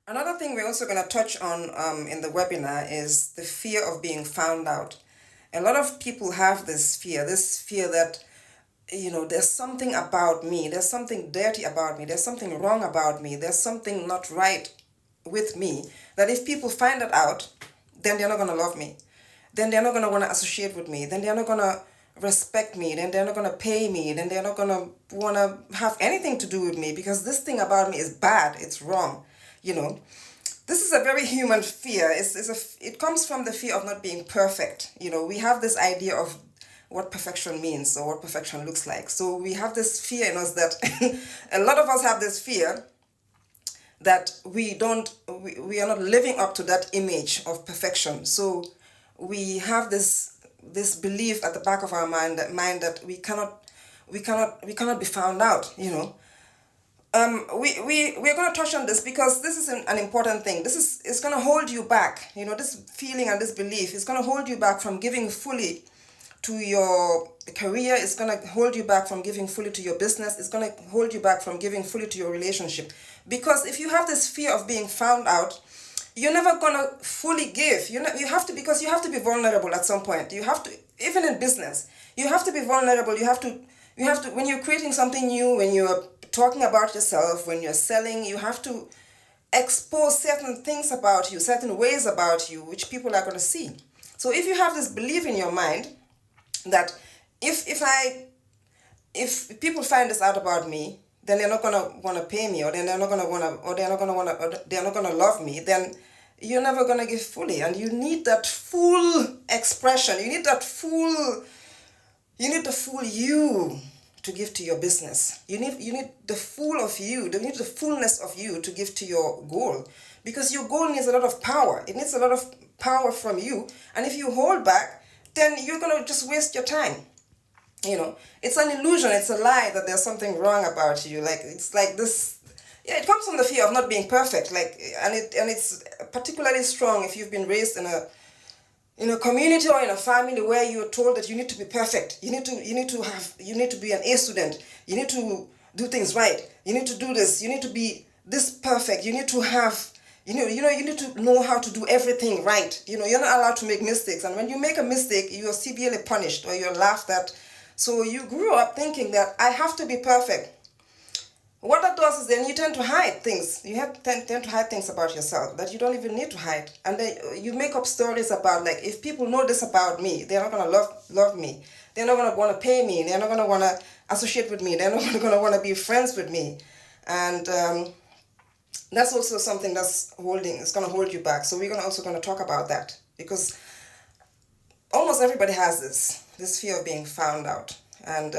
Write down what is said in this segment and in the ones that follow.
Another thing we're also going to touch on in the webinar is the fear of being found out. A lot of people have this fear that, there's something about me, there's something dirty about me, there's something wrong about me, there's something not right with me, that if people find that out, then they're not going to love me. Then they're not going to want to associate with me. Then they're not going to respect me. Then they're not going to pay me. Then they're not going to want to have anything to do with me because this thing about me is bad. It's wrong. You know, this is a very human fear. It comes from the fear of not being perfect. We have this idea of what perfection means or what perfection looks like. So we have this fear in us that a lot of us have this fear that we are not living up to that image of perfection. So we have this belief at the back of our mind that we cannot be found out. We're going to touch on this because this is an important thing. It's going to hold you back. This feeling and this belief is going to hold you back from giving fully to your career. It's going to hold you back from giving fully to your business. It's going to hold you back from giving fully to your relationship. Because if you have this fear of being found out, you're never going to fully give. You have to, because you have to be vulnerable at some point. You have to, even in business, you have to be vulnerable. You have to, when you're creating something new, when you're talking about yourself, when you're selling, you have to expose certain things about you, certain ways about you, which people are going to see. So if you have this belief in your mind that if people find this out about me, then they're not gonna want to pay me, or then they're not gonna wanna, or they're not gonna love me, then you're never gonna give fully. And you need that full expression. You need the full you to give to your business. You need the full of you. You need the fullness of you to give to your goal, because your goal needs a lot of power. It needs a lot of power from you, and if you hold back, then you're gonna just waste your time. It's an illusion, it's a lie that there's something wrong about you. It's like this, yeah, it comes from the fear of not being perfect. And it's particularly strong if you've been raised in a community or in a family where you're told that you need to be perfect. You need to be an A student. You need to do things right. You need to do this. You need to be this perfect. You need to have, you need to know how to do everything right. You're not allowed to make mistakes. And when you make a mistake, you're severely punished or you're laughed at. So you grew up thinking that I have to be perfect. What that does is then you tend to hide things. You tend to hide things about yourself that you don't even need to hide. And then you make up stories about, like, if people know this about me, they're not going to love me. They're not going to want to pay me. They're not going to want to associate with me. They're not going to want to be friends with me. And that's also something it's going to hold you back. So we're also going to talk about that, because almost everybody has this fear of being found out. And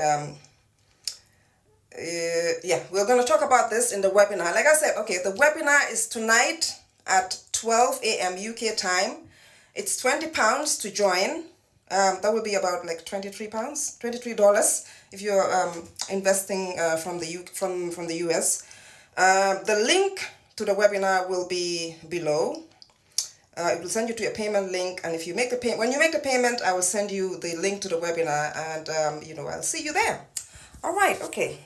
we're going to talk about this in the webinar. Like I said, okay, the webinar is tonight at 12 a.m. UK time. It's £20 to join. That will be about like $23 if you're investing from the US. The link to the webinar will be below. It will send you to a payment link, and if you make when you make the payment, I will send you the link to the webinar, and I'll see you there. All right, okay.